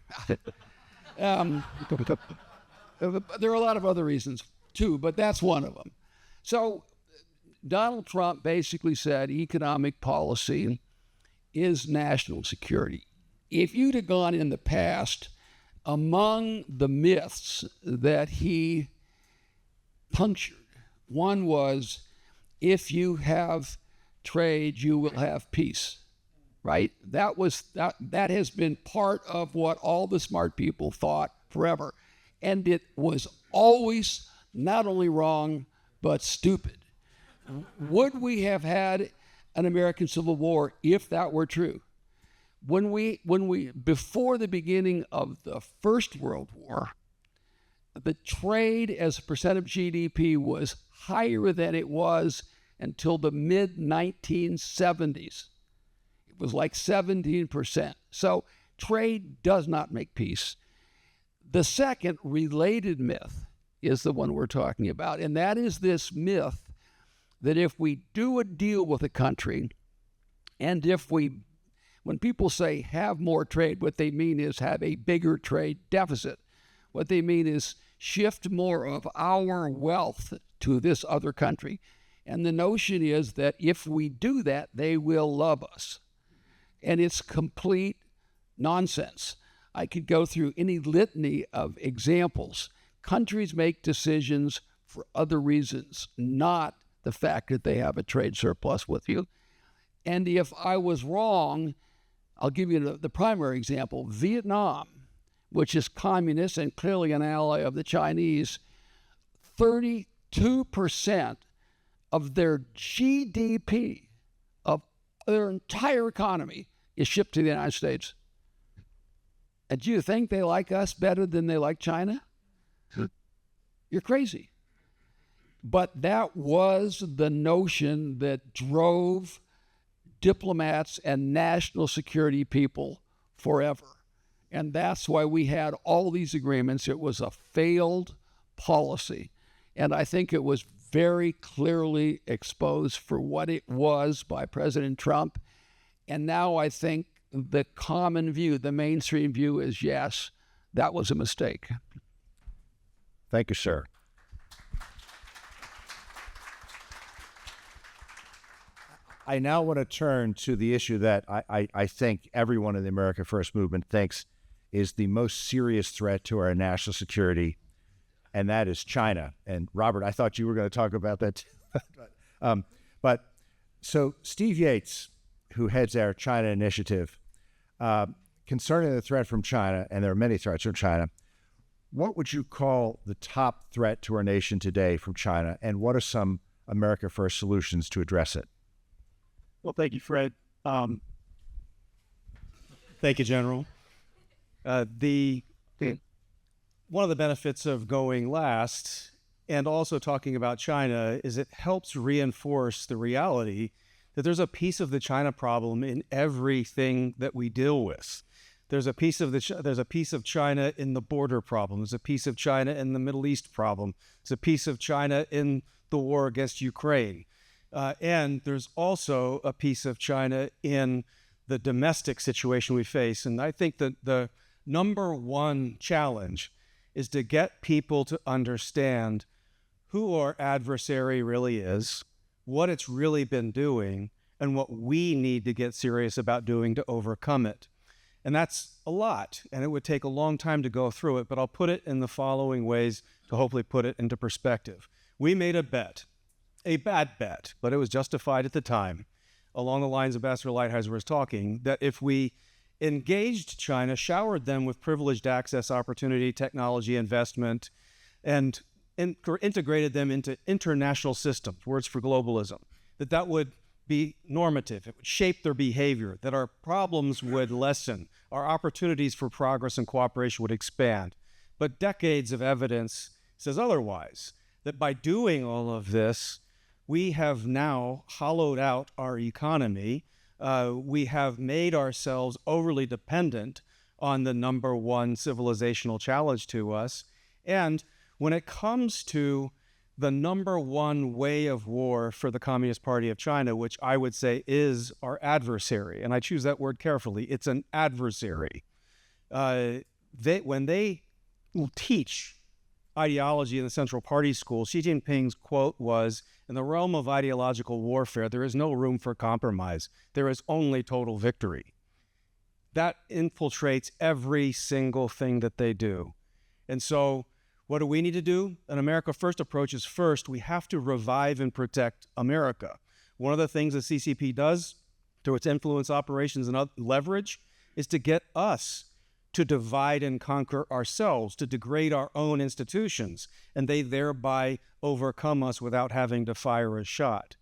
[SPEAKER 10] There are a lot of other reasons too, but that's one of them. So Donald Trump basically said economic policy is national security. If you'd have gone in the past, among the myths that he punctured, one was, if you have trade, you will have peace, right? That has been part of what all the smart people thought forever. And it was always not only wrong, but stupid. Would we have had an American Civil War if that were true? When we before the beginning of the First World War, the trade as a percent of GDP was higher than it was until the mid-1970s. It was like 17%. So trade does not make peace. The second related myth is the one we're talking about, and that is this myth that if we do a deal with a country, and when people say have more trade, what they mean is have a bigger trade deficit. What they mean is shift more of our wealth to this other country. And the notion is that if we do that, they will love us. And it's complete nonsense. I could go through any litany of examples. Countries make decisions for other reasons, not the fact that they have a trade surplus with you. And if I was wrong, I'll give you the primary example. Vietnam, which is communist and clearly an ally of the Chinese, 32% of their GDP, of their entire economy, is shipped to the United States. And do you think they like us better than they like China? You're crazy. But that was the notion that drove diplomats and national security people forever. And that's why we had all these agreements. It was a failed policy. And I think it was very clearly exposed for what it was by President Trump. And now I think the common view, the mainstream view is, yes, that was a mistake.
[SPEAKER 3] Thank you, sir. I now want to turn to the issue that I think everyone in the America First movement thinks is the most serious threat to our national security, and that is China. And Robert, I thought you were going to talk about that too. But so Steve Yates, who heads our China initiative, concerning the threat from China, and there are many threats from China, what would you call the top threat to our nation today from China, and what are some America First solutions to address it?
[SPEAKER 11] Well, thank you, Fred. Thank you, General. One of the benefits of going last and also talking about China is it helps reinforce the reality that there's a piece of the China problem in everything that we deal with. There's a piece of China in the border problem. There's a piece of China in the Middle East problem. There's a piece of China in the war against Ukraine. And there's also a piece of China in the domestic situation we face. And I think that the number one challenge is to get people to understand who our adversary really is, what it's really been doing, and what we need to get serious about doing to overcome it. And that's a lot, and it would take a long time to go through it, but I'll put it in the following ways to hopefully put it into perspective. We made a bet. A bad bet, but it was justified at the time, along the lines Ambassador Lighthizer was talking, that if we engaged China, showered them with privileged access opportunity, technology, investment, and integrated them into international systems, words for globalism, that would be normative, it would shape their behavior, that our problems would lessen, our opportunities for progress and cooperation would expand. But decades of evidence says otherwise, that by doing all of this, we have now hollowed out our economy. We have made ourselves overly dependent on the number one civilizational challenge to us. And when it comes to the number one way of war for the Communist Party of China, which I would say is our adversary, and I choose that word carefully, it's an adversary. When they teach ideology in the Central Party School, Xi Jinping's quote was, "In the realm of ideological warfare, there is no room for compromise. There is only total victory." That infiltrates every single thing that they do. And so what do we need to do? An America First approach is first, we have to revive and protect America. One of the things the CCP does through its influence operations and leverage is to get us to divide and conquer ourselves, to degrade our own institutions, and they thereby overcome us without having to fire a shot.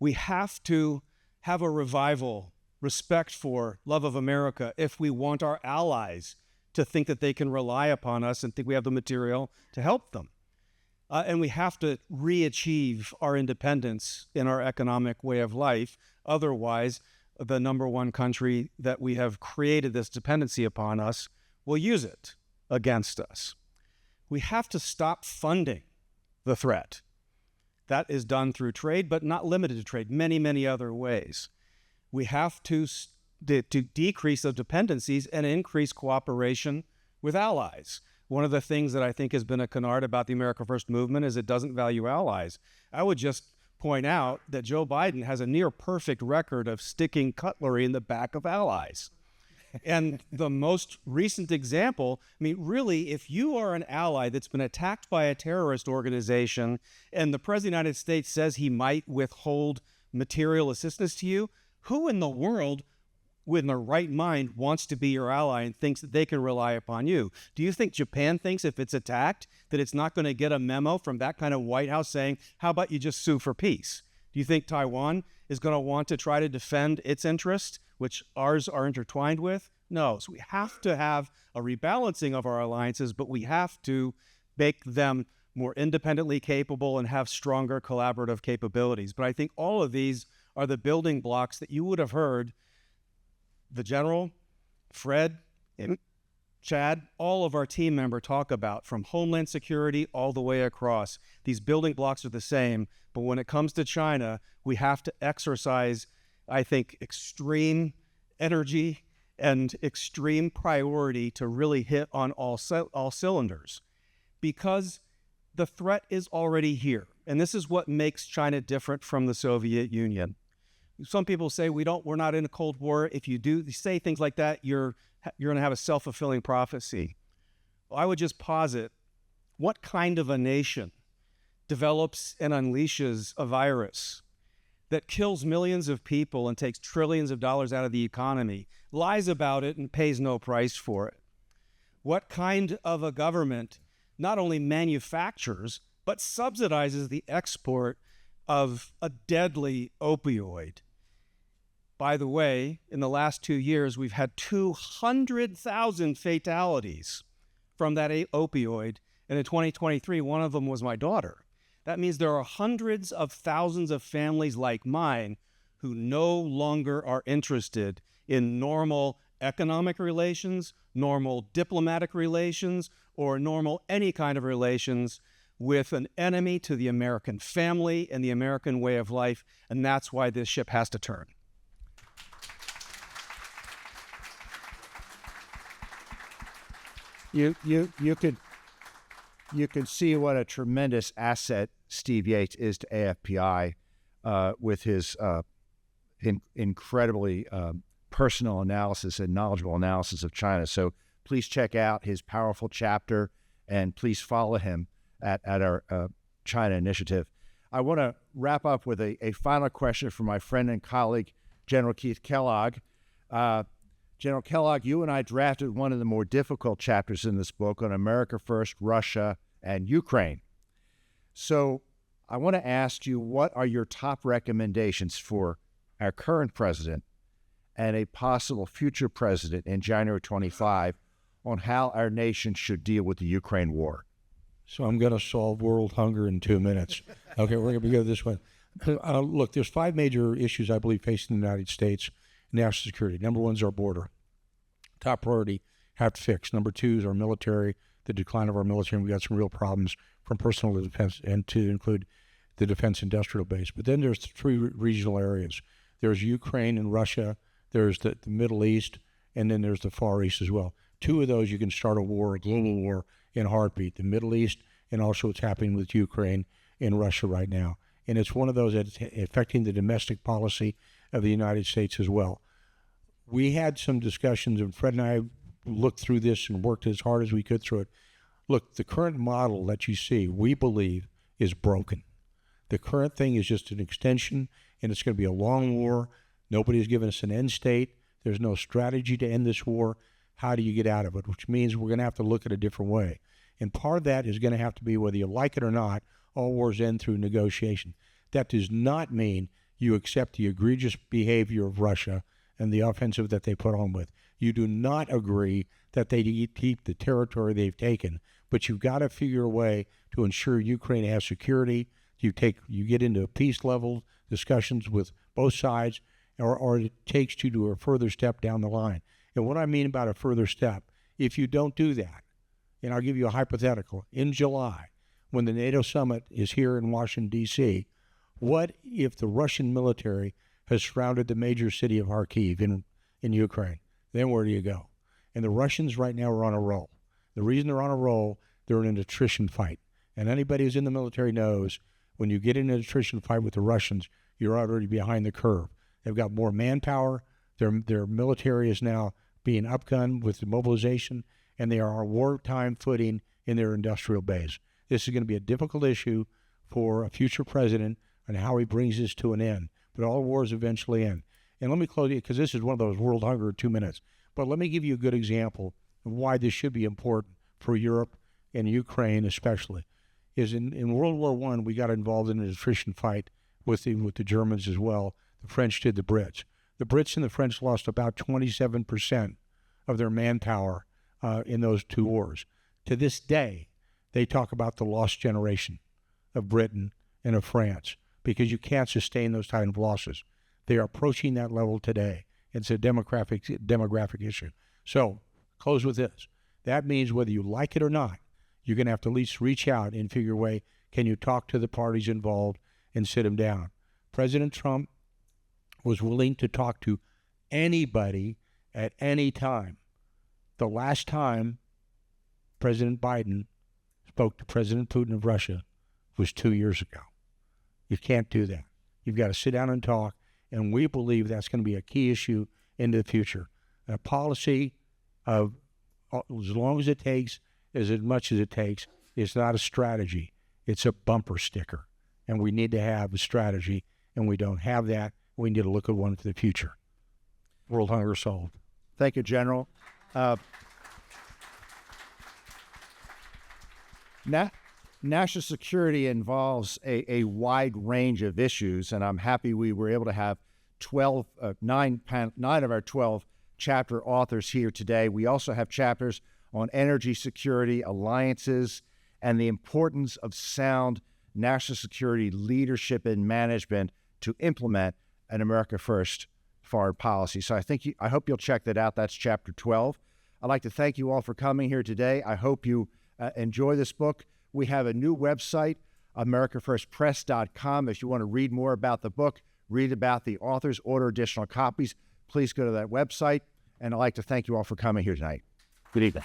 [SPEAKER 11] We have to have a revival, respect for, love of America, if we want our allies to think that they can rely upon us and think we have the material to help them. And we have to re-achieve our independence in our economic way of life. Otherwise, the number one country that we have created this dependency upon us will use it against us. We have to stop funding the threat. That is done through trade, but not limited to trade, many, many other ways. We have to decrease those dependencies and increase cooperation with allies. One of the things that I think has been a canard about the America First movement is it doesn't value allies. I would just point out that Joe Biden has a near perfect record of sticking cutlery in the back of allies. And the most recent example, I mean, really, if you are an ally that's been attacked by a terrorist organization and the President of the United States says he might withhold material assistance to you, who in the world in their right mind wants to be your ally and thinks that they can rely upon you? Do you think Japan thinks if it's attacked that it's not going to get a memo from that kind of White House saying, how about you just sue for peace? Do you think Taiwan is going to want to try to defend its interests, which ours are intertwined with? No. So we have to have a rebalancing of our alliances, but we have to make them more independently capable and have stronger collaborative capabilities. But I think all of these are the building blocks that you would have heard the General, Fred, and Chad, all of our team member talk about, from Homeland Security all the way across. These building blocks are the same, but when it comes to China, we have to exercise, I think, extreme energy and extreme priority to really hit on all cylinders, because the threat is already here. And this is what makes China different from the Soviet Union. Some people say we're not in a Cold War. If you say things like that, you're going to have a self-fulfilling prophecy. Well, I would just posit, what kind of a nation develops and unleashes a virus that kills millions of people and takes trillions of dollars out of the economy, lies about it, and pays no price for it? What kind of a government not only manufactures, but subsidizes the export of a deadly opioid? By the way, in the last 2 years, we've had 200,000 fatalities from that opioid. And in 2023, one of them was my daughter. That means there are hundreds of thousands of families like mine who no longer are interested in normal economic relations, normal diplomatic relations, or normal any kind of relations with an enemy to the American family and the American way of life. And that's why this ship has to turn.
[SPEAKER 3] You can see what a tremendous asset Steve Yates is to AFPI with his incredibly personal analysis and knowledgeable analysis of China. So please check out his powerful chapter, and please follow him at our China initiative. I want to wrap up with a final question from my friend and colleague, General Keith Kellogg. General Kellogg, you and I drafted one of the more difficult chapters in this book on America First, Russia, and Ukraine. So I want to ask you, what are your top recommendations for our current president and a possible future president in January 25 on how our nation should deal with the Ukraine war?
[SPEAKER 4] So I'm going to solve world hunger in 2 minutes. Okay, we're going to go this way. Look, there's 5 major issues I believe facing the United States: national security. Number 1 is our border. Top priority, have to fix. Number 2 is our military. the decline of our military, and we got some real problems from personal defense and to include the defense industrial base. But then there's three regional areas. There's Ukraine and Russia, there's the Middle East, and then there's the Far East as well. Two of those you can start a war, a global war, in a heartbeat, the Middle East and also what's happening with Ukraine and Russia right now. And it's one of those that's affecting the domestic policy of the United States as well. We had some discussions, and Fred and I looked through this and worked as hard as we could through it. Look, the current model that you see, we believe, is broken. The current thing is just an extension, and it's going to be a long war. Nobody's given us an end state. There's no strategy to end this war. How do you get out of it? Which means we're going to have to look at a different way. And part of that is going to have to be, whether you like it or not, all wars end through negotiation. That does not mean you accept the egregious behavior of Russia and the offensive that they put on with. You do not agree that they keep the territory they've taken, but you've got to figure a way to ensure Ukraine has security. You get into peace level discussions with both sides, or it takes you to a further step down the line. And what I mean about a further step, if you don't do that, and I'll give you a hypothetical, in July, when the NATO summit is here in Washington, D.C., what if the Russian military has surrounded the major city of Kharkiv in Ukraine? Then where do you go? And the Russians right now are on a roll. The reason they're on a roll, they're in an attrition fight. And anybody who's in the military knows when you get in an attrition fight with the Russians, you're already behind the curve. They've got more manpower. Their military is now being upgunned with the mobilization, and they are on wartime footing in their industrial base. This is going to be a difficult issue for a future president and how he brings this to an end. But all wars eventually end. And let me close it, because this is one of those world hunger 2 minutes. But let me give you a good example of why this should be important for Europe and Ukraine especially. Is in World War I, we got involved in an attrition fight with the Germans as well. The French did the Brits. The Brits and the French lost about 27% of their manpower in those two wars. To this day, they talk about the lost generation of Britain and of France, because you can't sustain those kind of losses. They are approaching that level today. It's a demographic issue. So, close with this. That means whether you like it or not, you're going to have to at least reach out and figure a way, can you talk to the parties involved and sit them down? President Trump was willing to talk to anybody at any time. The last time President Biden spoke to President Putin of Russia was 2 years ago. You can't do that. You've got to sit down and talk, and we believe that's going to be a key issue into the future. A policy of as long as it takes, as much as it takes, it's not a strategy. It's a bumper sticker, and we need to have a strategy, and we don't have that. We need to look at one for the future. World hunger solved.
[SPEAKER 3] Thank you, General. National security involves a wide range of issues, and I'm happy we were able to have 9 of our 12 chapter authors here today. We also have chapters on energy security, alliances, and the importance of sound national security leadership and management to implement an America First foreign policy. So I hope you'll check that out. That's chapter 12. I'd like to thank you all for coming here today. I hope you enjoy this book. We have a new website, AmericaFirstPress.com. If you want to read more about the book, read about the authors, order additional copies, please go to that website. And I'd like to thank you all for coming here tonight. Good evening.